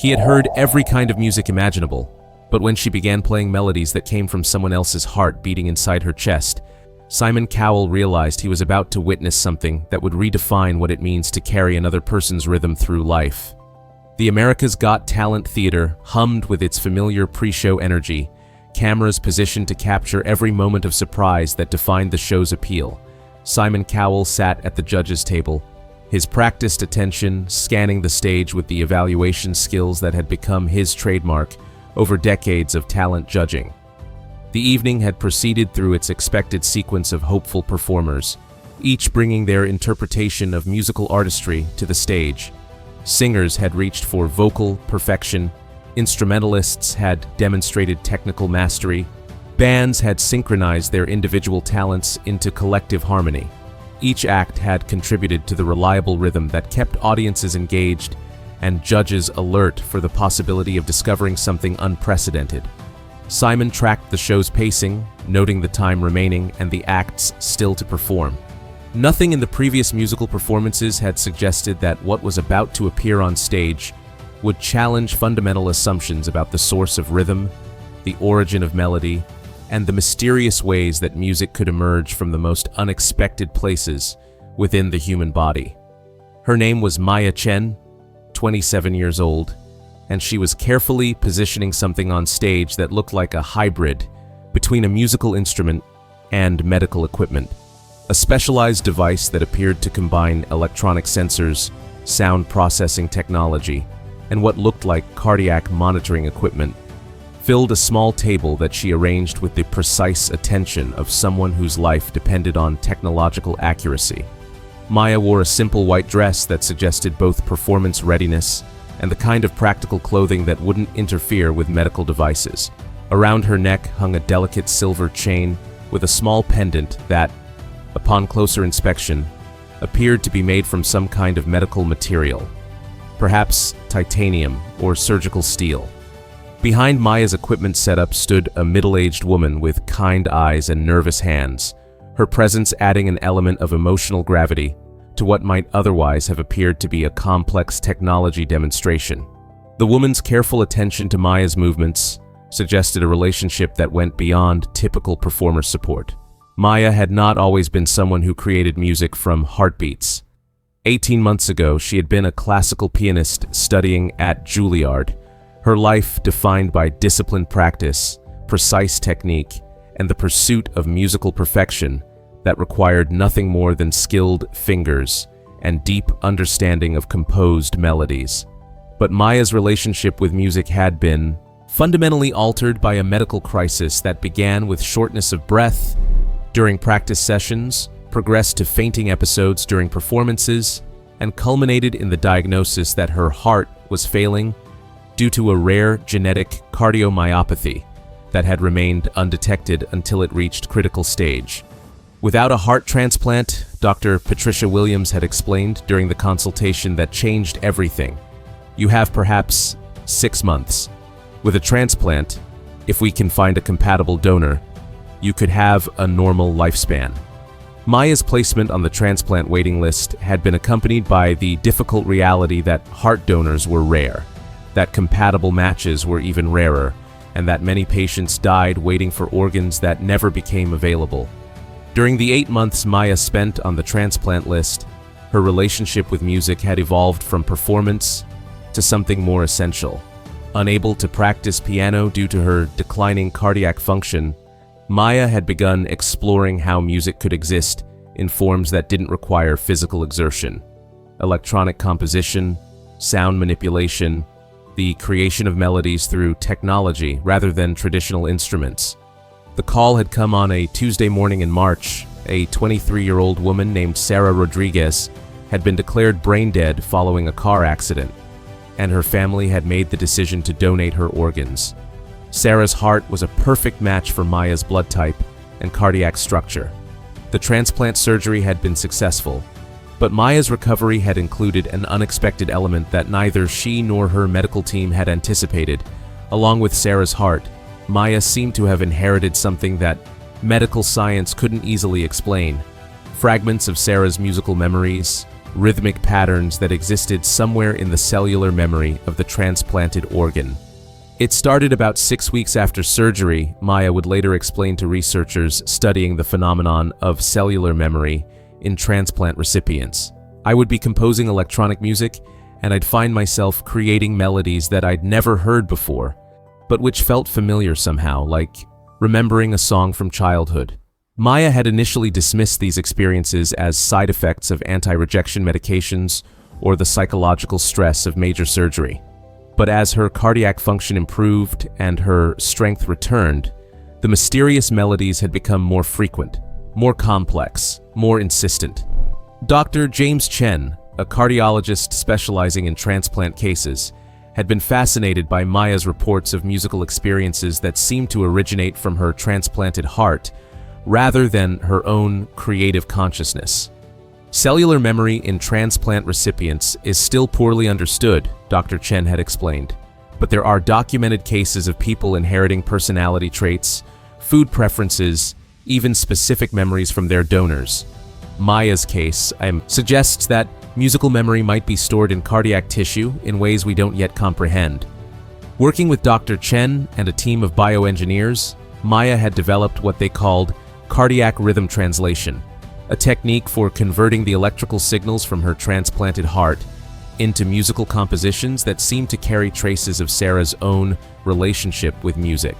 He had heard every kind of music imaginable, but when she began playing melodies that came from someone else's heart beating inside her chest, Simon Cowell realized he was about to witness something that would redefine what it means to carry another person's rhythm through life. The America's Got Talent theater hummed with its familiar pre-show energy, cameras positioned to capture every moment of surprise that defined the show's appeal. Simon Cowell sat at the judges' table, his practiced attention scanning the stage with the evaluation skills that had become his trademark over decades of talent judging. The evening had proceeded through its expected sequence of hopeful performers, each bringing their interpretation of musical artistry to the stage. Singers had reached for vocal perfection, instrumentalists had demonstrated technical mastery, bands had synchronized their individual talents into collective harmony. Each act had contributed to the reliable rhythm that kept audiences engaged and judges alert for the possibility of discovering something unprecedented. Simon tracked the show's pacing, noting the time remaining and the acts still to perform. Nothing in the previous musical performances had suggested that what was about to appear on stage would challenge fundamental assumptions about the source of rhythm, the origin of melody, and the mysterious ways that music could emerge from the most unexpected places within the human body. Her name was Maya Chen, 27 years old, and she was carefully positioning something on stage that looked like a hybrid between a musical instrument and medical equipment. A specialized device that appeared to combine electronic sensors, sound processing technology, and what looked like cardiac monitoring equipment filled a small table that she arranged with the precise attention of someone whose life depended on technological accuracy. Maya wore a simple white dress that suggested both performance readiness and the kind of practical clothing that wouldn't interfere with medical devices. Around her neck hung a delicate silver chain with a small pendant that, upon closer inspection, appeared to be made from some kind of medical material, perhaps titanium or surgical steel. Behind Maya's equipment setup stood a middle-aged woman with kind eyes and nervous hands, her presence adding an element of emotional gravity to what might otherwise have appeared to be a complex technology demonstration. The woman's careful attention to Maya's movements suggested a relationship that went beyond typical performer support. Maya had not always been someone who created music from heartbeats. 18 months ago, she had been a classical pianist studying at Juilliard, her life defined by disciplined practice, precise technique, and the pursuit of musical perfection that required nothing more than skilled fingers and deep understanding of composed melodies. But Maya's relationship with music had been fundamentally altered by a medical crisis that began with shortness of breath during practice sessions, progressed to fainting episodes during performances, and culminated in the diagnosis that her heart was failing due to a rare genetic cardiomyopathy that had remained undetected until it reached critical stage. Without a heart transplant, Dr. Patricia Williams had explained during the consultation that changed everything. You have perhaps 6 months. With a transplant, if we can find a compatible donor, you could have a normal lifespan. Maya's placement on the transplant waiting list had been accompanied by the difficult reality that heart donors were rare, that compatible matches were even rarer, and that many patients died waiting for organs that never became available. During the 8 months Maya spent on the transplant list, her relationship with music had evolved from performance to something more essential. Unable to practice piano due to her declining cardiac function, Maya had begun exploring how music could exist in forms that didn't require physical exertion. Electronic composition, sound manipulation, the creation of melodies through technology rather than traditional instruments. The call had come on a Tuesday morning in March. A 23-year-old woman named Sarah Rodriguez had been declared brain dead following a car accident, and her family had made the decision to donate her organs. Sarah's heart was a perfect match for Maya's blood type and cardiac structure. The transplant surgery had been successful, but Maya's recovery had included an unexpected element that neither she nor her medical team had anticipated. Along with Sarah's heart, Maya seemed to have inherited something that medical science couldn't easily explain. Fragments of Sarah's musical memories, rhythmic patterns that existed somewhere in the cellular memory of the transplanted organ. It started about 6 weeks after surgery, Maya would later explain to researchers studying the phenomenon of cellular memory in transplant recipients. I would be composing electronic music, and I'd find myself creating melodies that I'd never heard before, but which felt familiar somehow, like remembering a song from childhood. Maya had initially dismissed these experiences as side effects of anti-rejection medications or the psychological stress of major surgery. But as her cardiac function improved and her strength returned, the mysterious melodies had become more frequent, more complex, more insistent. Dr. James Chen, a cardiologist specializing in transplant cases, had been fascinated by Maya's reports of musical experiences that seemed to originate from her transplanted heart rather than her own creative consciousness. Cellular memory in transplant recipients is still poorly understood, Dr. Chen had explained, but there are documented cases of people inheriting personality traits, food preferences, even specific memories from their donors. Maya's case suggests that musical memory might be stored in cardiac tissue in ways we don't yet comprehend. Working with Dr. Chen and a team of bioengineers, Maya had developed what they called cardiac rhythm translation, a technique for converting the electrical signals from her transplanted heart into musical compositions that seem to carry traces of Sarah's own relationship with music.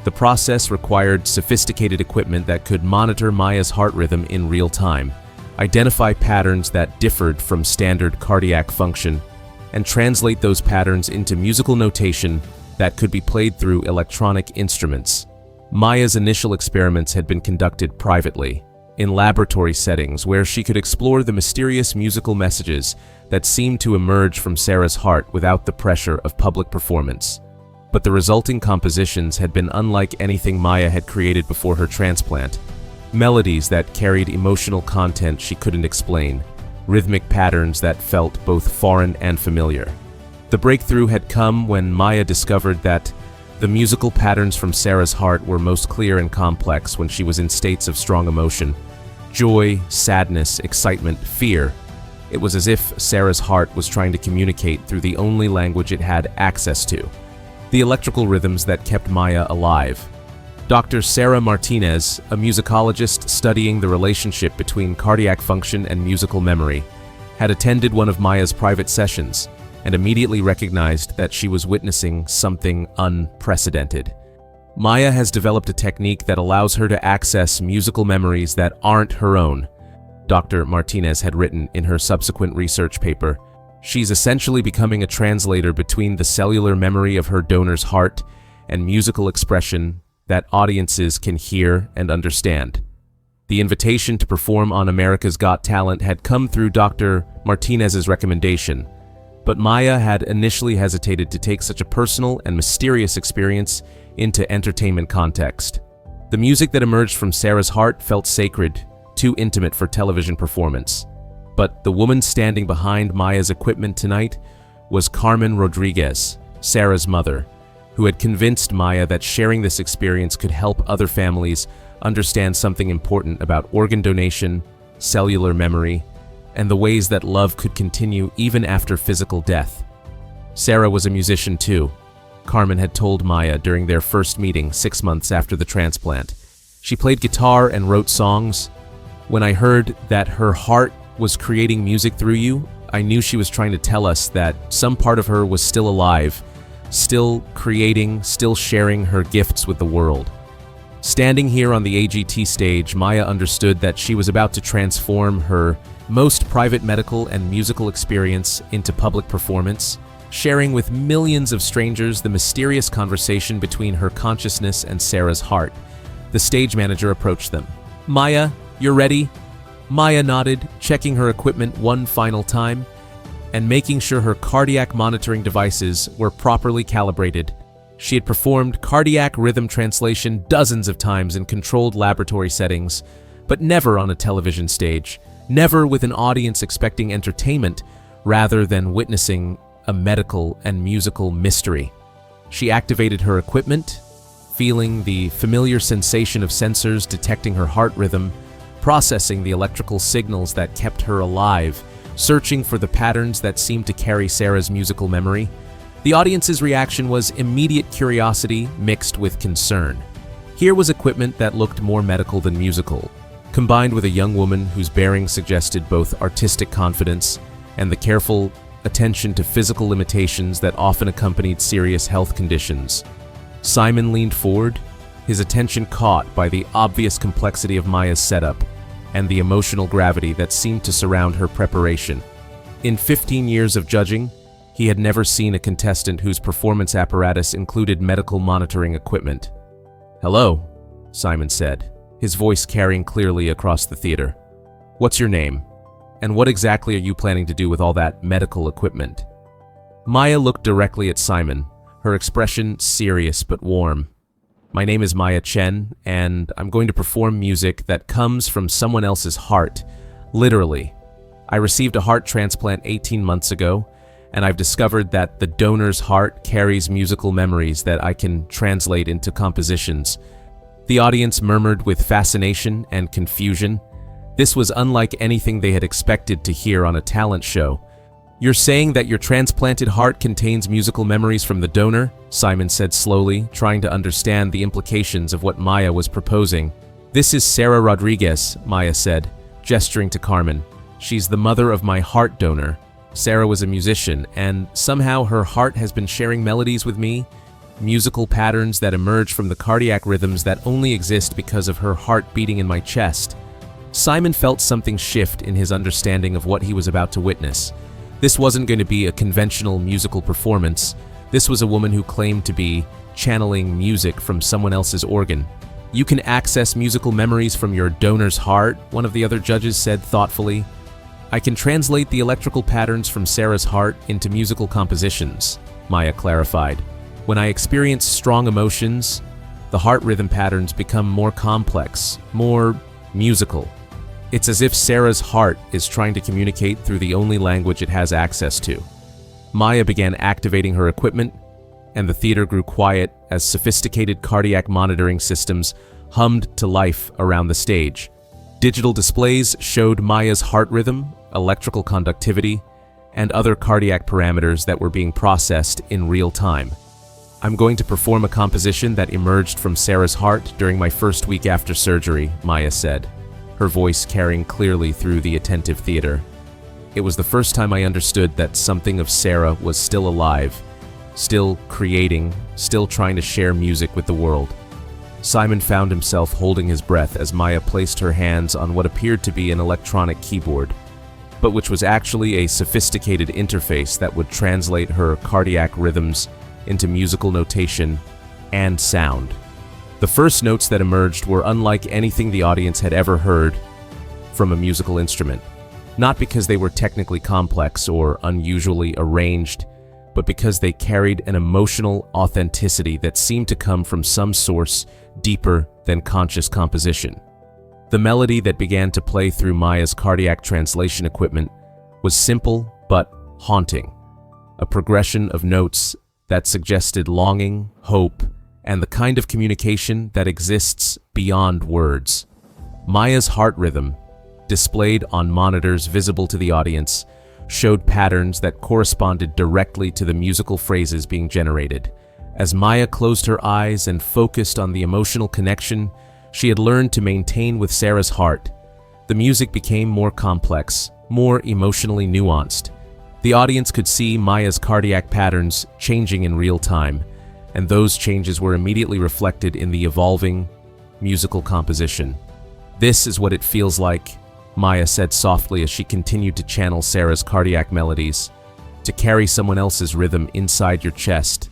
The process required sophisticated equipment that could monitor Maya's heart rhythm in real time, identify patterns that differed from standard cardiac function, and translate those patterns into musical notation that could be played through electronic instruments. Maya's initial experiments had been conducted privately, in laboratory settings where she could explore the mysterious musical messages that seemed to emerge from Sarah's heart without the pressure of public performance. But the resulting compositions had been unlike anything Maya had created before her transplant. Melodies that carried emotional content she couldn't explain, rhythmic patterns that felt both foreign and familiar. The breakthrough had come when Maya discovered that the musical patterns from Sarah's heart were most clear and complex when she was in states of strong emotion. Joy, sadness, excitement, fear. It was as if Sarah's heart was trying to communicate through the only language it had access to, the electrical rhythms that kept Maya alive. Dr. Sarah Martinez, a musicologist studying the relationship between cardiac function and musical memory, had attended one of Maya's private sessions and immediately recognized that she was witnessing something unprecedented. Maya has developed a technique that allows her to access musical memories that aren't her own, Dr. Martinez had written in her subsequent research paper. She's essentially becoming a translator between the cellular memory of her donor's heart and musical expression that audiences can hear and understand. The invitation to perform on America's Got Talent had come through Dr. Martinez's recommendation, but Maya had initially hesitated to take such a personal and mysterious experience into entertainment context. The music that emerged from Sarah's heart felt sacred, too intimate for television performance. But the woman standing behind Maya's equipment tonight was Carmen Rodriguez, Sarah's mother, who had convinced Maya that sharing this experience could help other families understand something important about organ donation, cellular memory, and the ways that love could continue even after physical death. Sarah was a musician too, Carmen had told Maya during their first meeting 6 months after the transplant. She played guitar and wrote songs. When I heard that her heart was creating music through you, I knew she was trying to tell us that some part of her was still alive, still creating, still sharing her gifts with the world. Standing here on the AGT stage, Maya understood that she was about to transform her most private medical and musical experience into public performance, sharing with millions of strangers the mysterious conversation between her consciousness and Sarah's heart. The stage manager approached them. "Maya, you're ready?" Maya nodded, checking her equipment one final time and making sure her cardiac monitoring devices were properly calibrated. She had performed cardiac rhythm translation dozens of times in controlled laboratory settings, but never on a television stage, never with an audience expecting entertainment rather than witnessing a medical and musical mystery. She activated her equipment, feeling the familiar sensation of sensors detecting her heart rhythm, processing the electrical signals that kept her alive searching for the patterns that seemed to carry Sarah's musical memory. The audience's reaction was immediate curiosity mixed with concern. Here was equipment that looked more medical than musical, combined with a young woman whose bearing suggested both artistic confidence and the careful attention to physical limitations that often accompanied serious health conditions. Simon leaned forward, his attention caught by the obvious complexity of Maya's setup and the emotional gravity that seemed to surround her preparation. In 15 years of judging, he had never seen a contestant whose performance apparatus included medical monitoring equipment. "Hello," Simon said, his voice carrying clearly across the theater. "What's your name? And what exactly are you planning to do with all that medical equipment?" Maya looked directly at Simon, her expression serious but warm. "My name is Maya Chen, and I'm going to perform music that comes from someone else's heart, literally. I received a heart transplant 18 months ago, and I've discovered that the donor's heart carries musical memories that I can translate into compositions." The audience murmured with fascination and confusion. This was unlike anything they had expected to hear on a talent show. "You're saying that your transplanted heart contains musical memories from the donor?" Simon said slowly, trying to understand the implications of what Maya was proposing. "This is Sarah Rodriguez," Maya said, gesturing to Carmen. "She's the mother of my heart donor. Sarah was a musician, and somehow her heart has been sharing melodies with me, musical patterns that emerge from the cardiac rhythms that only exist because of her heart beating in my chest." Simon felt something shift in his understanding of what he was about to witness. This wasn't going to be a conventional musical performance. This was a woman who claimed to be channeling music from someone else's organ. "You can access musical memories from your donor's heart," one of the other judges said thoughtfully. "I can translate the electrical patterns from Sarah's heart into musical compositions," Maya clarified. "When I experience strong emotions, the heart rhythm patterns become more complex, more musical. It's as if Sarah's heart is trying to communicate through the only language it has access to." Maya began activating her equipment, and the theater grew quiet as sophisticated cardiac monitoring systems hummed to life around the stage. Digital displays showed Maya's heart rhythm, electrical conductivity, and other cardiac parameters that were being processed in real time. "I'm going to perform a composition that emerged from Sarah's heart during my first week after surgery," Maya said, her voice carrying clearly through the attentive theater. "It was the first time I understood that something of Sarah was still alive, still creating, still trying to share music with the world." Simon found himself holding his breath as Maya placed her hands on what appeared to be an electronic keyboard, but which was actually a sophisticated interface that would translate her cardiac rhythms into musical notation and sound. The first notes that emerged were unlike anything the audience had ever heard from a musical instrument, not because they were technically complex or unusually arranged, but because they carried an emotional authenticity that seemed to come from some source deeper than conscious composition. The melody that began to play through Maya's cardiac translation equipment was simple but haunting, a progression of notes that suggested longing, hope, and the kind of communication that exists beyond words. Maya's heart rhythm, displayed on monitors visible to the audience, showed patterns that corresponded directly to the musical phrases being generated. As Maya closed her eyes and focused on the emotional connection she had learned to maintain with Sarah's heart, the music became more complex, more emotionally nuanced. The audience could see Maya's cardiac patterns changing in real time, and those changes were immediately reflected in the evolving musical composition. "This is what it feels like," Maya said softly as she continued to channel Sarah's cardiac melodies, "to carry someone else's rhythm inside your chest,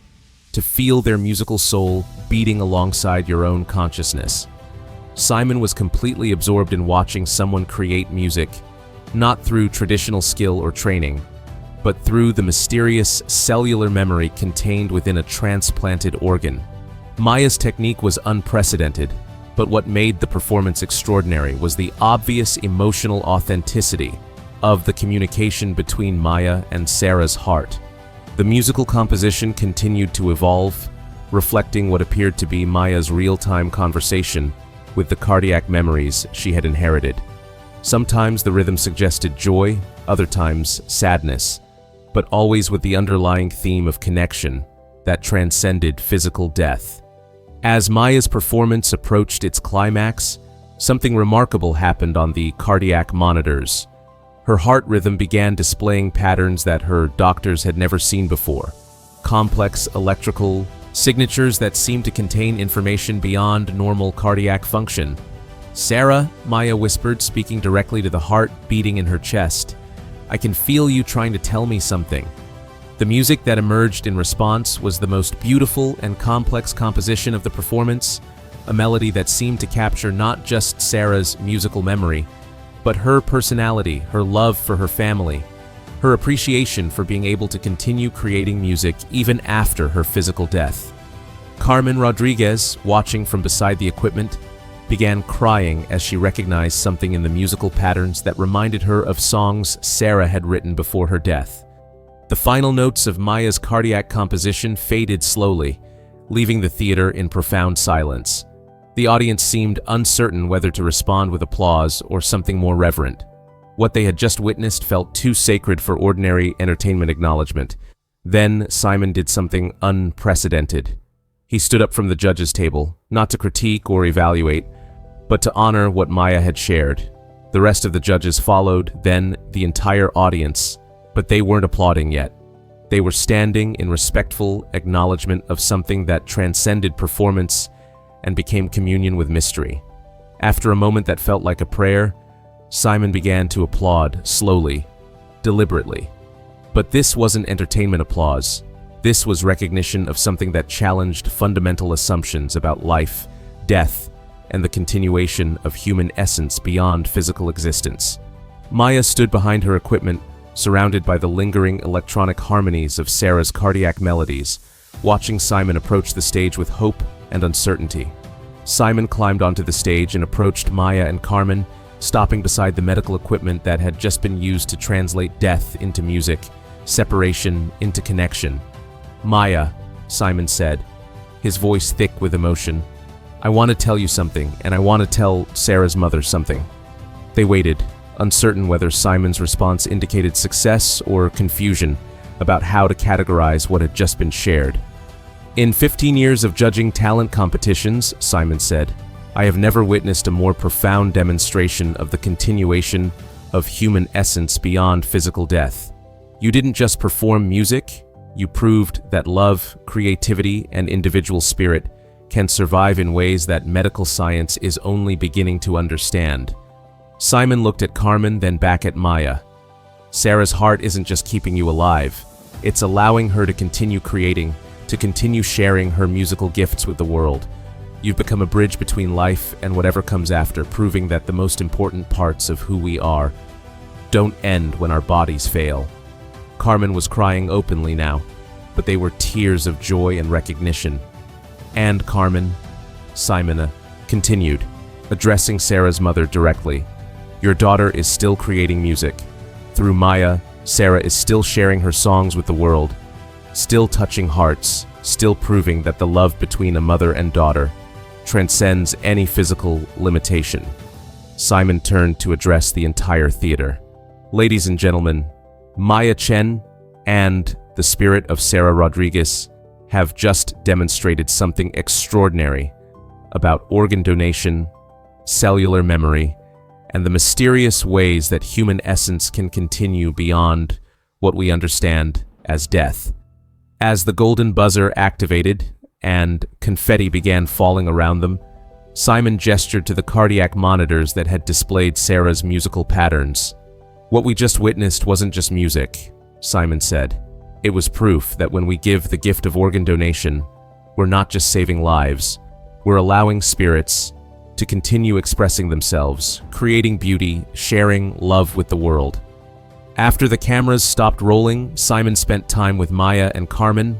to feel their musical soul beating alongside your own consciousness." Simon was completely absorbed in watching someone create music, not through traditional skill or training, but through the mysterious cellular memory contained within a transplanted organ. Maya's technique was unprecedented, but what made the performance extraordinary was the obvious emotional authenticity of the communication between Maya and Sarah's heart. The musical composition continued to evolve, reflecting what appeared to be Maya's real-time conversation with the cardiac memories she had inherited. Sometimes the rhythm suggested joy, other times sadness, but always with the underlying theme of connection that transcended physical death. As Maya's performance approached its climax, something remarkable happened on the cardiac monitors. Her heart rhythm began displaying patterns that her doctors had never seen before, complex electrical signatures that seemed to contain information beyond normal cardiac function. "Sarah," Maya whispered, speaking directly to the heart beating in her chest, "I can feel you trying to tell me something." The music that emerged in response was the most beautiful and complex composition of the performance, a melody that seemed to capture not just Sarah's musical memory, but her personality, her love for her family, her appreciation for being able to continue creating music even after her physical death. Carmen Rodriguez, watching from beside the equipment, began crying as she recognized something in the musical patterns that reminded her of songs Sarah had written before her death. The final notes of Maya's cardiac composition faded slowly, leaving the theater in profound silence. The audience seemed uncertain whether to respond with applause or something more reverent. What they had just witnessed felt too sacred for ordinary entertainment acknowledgement. Then Simon did something unprecedented. He stood up from the judges' table, not to critique or evaluate, but to honor what Maya had shared. The rest of the judges followed, then the entire audience, but they weren't applauding yet. They were standing in respectful acknowledgement of something that transcended performance and became communion with mystery. After a moment that felt like a prayer, Simon began to applaud slowly, deliberately. But this wasn't entertainment applause. This was recognition of something that challenged fundamental assumptions about life, death, and the continuation of human essence beyond physical existence. Maya stood behind her equipment, surrounded by the lingering electronic harmonies of Sarah's cardiac melodies, watching Simon approach the stage with hope and uncertainty. Simon climbed onto the stage and approached Maya and Carmen, stopping beside the medical equipment that had just been used to translate death into music, separation into connection. "Maya," Simon said, his voice thick with emotion, "I want to tell you something, and I want to tell Sarah's mother something." They waited, uncertain whether Simon's response indicated success or confusion about how to categorize what had just been shared. "In 15 years of judging talent competitions," Simon said, "I have never witnessed a more profound demonstration of the continuation of human essence beyond physical death. You didn't just perform music, you proved that love, creativity, and individual spirit can survive in ways that medical science is only beginning to understand." Simon looked at Carmen, then back at Maya. "Sarah's heart isn't just keeping you alive, it's allowing her to continue creating, to continue sharing her musical gifts with the world. You've become a bridge between life and whatever comes after, proving that the most important parts of who we are don't end when our bodies fail." Carmen was crying openly now, but they were tears of joy and recognition. "And Carmen," Simon continued, addressing Sarah's mother directly, "your daughter is still creating music. Through Maya, Sarah is still sharing her songs with the world, still touching hearts, still proving that the love between a mother and daughter transcends any physical limitation." Simon turned to address the entire theater. "Ladies and gentlemen, Maya Chen and the spirit of Sarah Rodriguez have just demonstrated something extraordinary about organ donation, cellular memory, and the mysterious ways that human essence can continue beyond what we understand as death." As the golden buzzer activated and confetti began falling around them, Simon gestured to the cardiac monitors that had displayed Sarah's musical patterns. "What we just witnessed wasn't just music," Simon said. "It was proof that when we give the gift of organ donation, we're not just saving lives, we're allowing spirits to continue expressing themselves, creating beauty, sharing love with the world." After the cameras stopped rolling, Simon spent time with Maya and Carmen,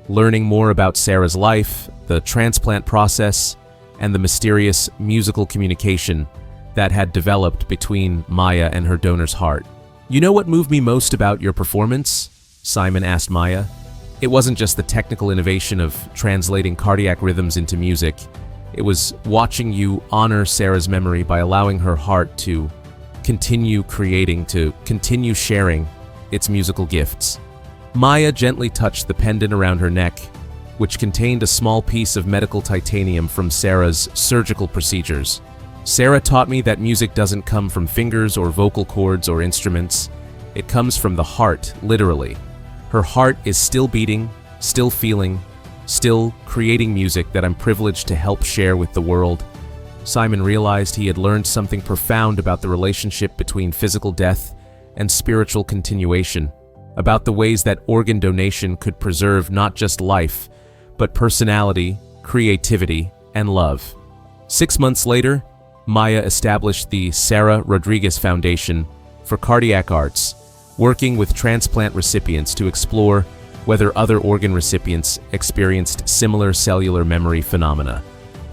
learning more about Sarah's life, the transplant process, and the mysterious musical communication that had developed between Maya and her donor's heart. "You know what moved me most about your performance?" Simon asked Maya. "It wasn't just the technical innovation of translating cardiac rhythms into music. It was watching you honor Sarah's memory by allowing her heart to continue creating, to continue sharing its musical gifts. Maya gently touched the pendant around her neck, which contained a small piece of medical titanium from Sarah's surgical procedures. Sarah taught me that music doesn't come from fingers or vocal cords or instruments. It comes from the heart, literally. Her heart is still beating, still feeling, still creating music that I'm privileged to help share with the world. Simon realized he had learned something profound about the relationship between physical death and spiritual continuation, about the ways that organ donation could preserve not just life, but personality, creativity, and love. 6 months later, Maya established the Sarah Rodriguez Foundation for Cardiac Arts, working with transplant recipients to explore whether other organ recipients experienced similar cellular memory phenomena.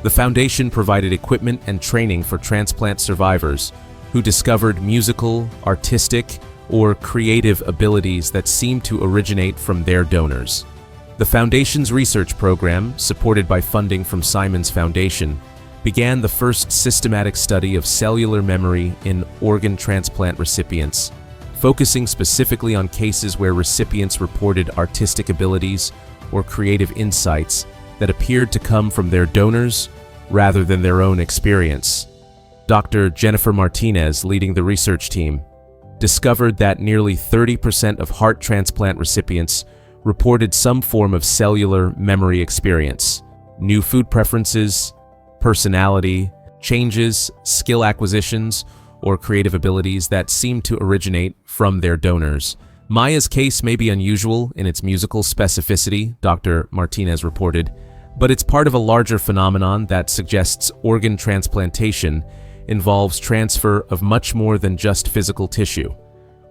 The foundation provided equipment and training for transplant survivors who discovered musical, artistic, or creative abilities that seemed to originate from their donors. The foundation's research program, supported by funding from Simon's Foundation, began the first systematic study of cellular memory in organ transplant recipients, focusing specifically on cases where recipients reported artistic abilities or creative insights that appeared to come from their donors rather than their own experience. Dr. Jennifer Martinez, leading the research team, discovered that nearly 30% of heart transplant recipients reported some form of cellular memory experience. New food preferences, personality changes, skill acquisitions, or creative abilities that seem to originate from their donors. Maya's case may be unusual in its musical specificity, Dr. Martinez reported, but it's part of a larger phenomenon that suggests organ transplantation involves transfer of much more than just physical tissue.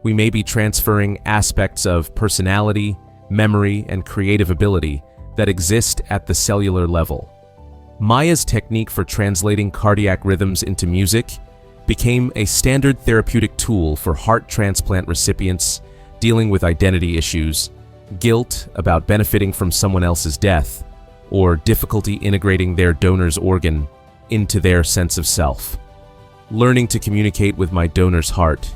We may be transferring aspects of personality, memory, and creative ability that exist at the cellular level. Maya's technique for translating cardiac rhythms into music became a standard therapeutic tool for heart transplant recipients dealing with identity issues, guilt about benefiting from someone else's death, or difficulty integrating their donor's organ into their sense of self. Learning to communicate with my donor's heart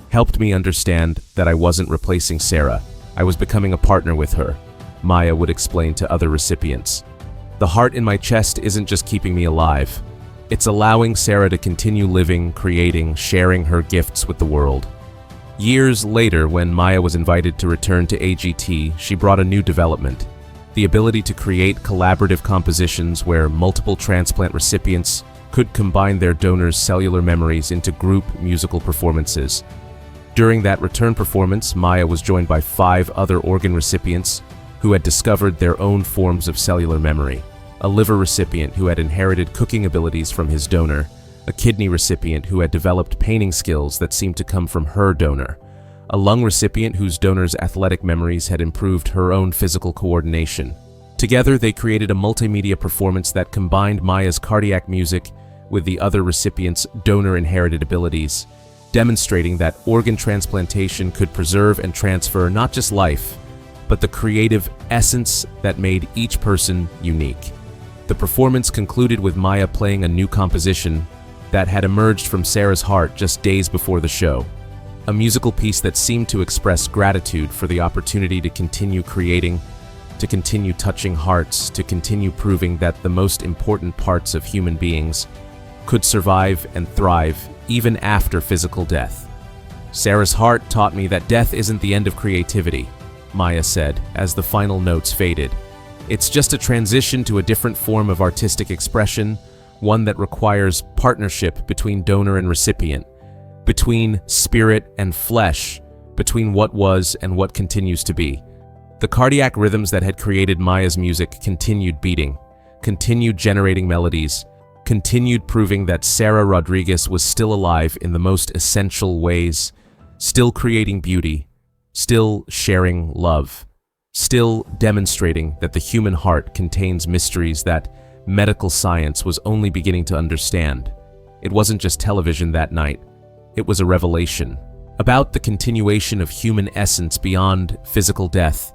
helped me understand that I wasn't replacing Sarah. I was becoming a partner with her, Maya would explain to other recipients. The heart in my chest isn't just keeping me alive. It's allowing Sarah to continue living, creating, sharing her gifts with the world. Years later, when Maya was invited to return to AGT, she brought a new development: the ability to create collaborative compositions where multiple transplant recipients could combine their donors' cellular memories into group musical performances. During that return performance, Maya was joined by 5 other organ recipients who had discovered their own forms of cellular memory. A liver recipient who had inherited cooking abilities from his donor, a kidney recipient who had developed painting skills that seemed to come from her donor, a lung recipient whose donor's athletic memories had improved her own physical coordination. Together, they created a multimedia performance that combined Maya's cardiac music with the other recipient's donor-inherited abilities, demonstrating that organ transplantation could preserve and transfer not just life, but the creative essence that made each person unique. The performance concluded with Maya playing a new composition that had emerged from Sarah's heart just days before the show, a musical piece that seemed to express gratitude for the opportunity to continue creating, to continue touching hearts, to continue proving that the most important parts of human beings could survive and thrive even after physical death. Sarah's heart taught me that death isn't the end of creativity, Maya said as the final notes faded. It's just a transition to a different form of artistic expression, one that requires partnership between donor and recipient, between spirit and flesh, between what was and what continues to be. The cardiac rhythms that had created Maya's music continued beating, continued generating melodies, continued proving that Sarah Rodriguez was still alive in the most essential ways, still creating beauty, still sharing love, still demonstrating that the human heart contains mysteries that medical science was only beginning to understand. It wasn't just television that night. It was a revelation about the continuation of human essence beyond physical death,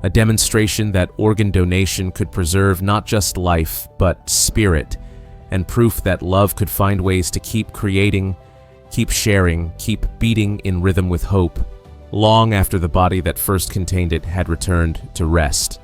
a demonstration that organ donation could preserve not just life, but spirit, and proof that love could find ways to keep creating keep sharing, keep beating in rhythm with hope, long after the body that first contained it had returned to rest.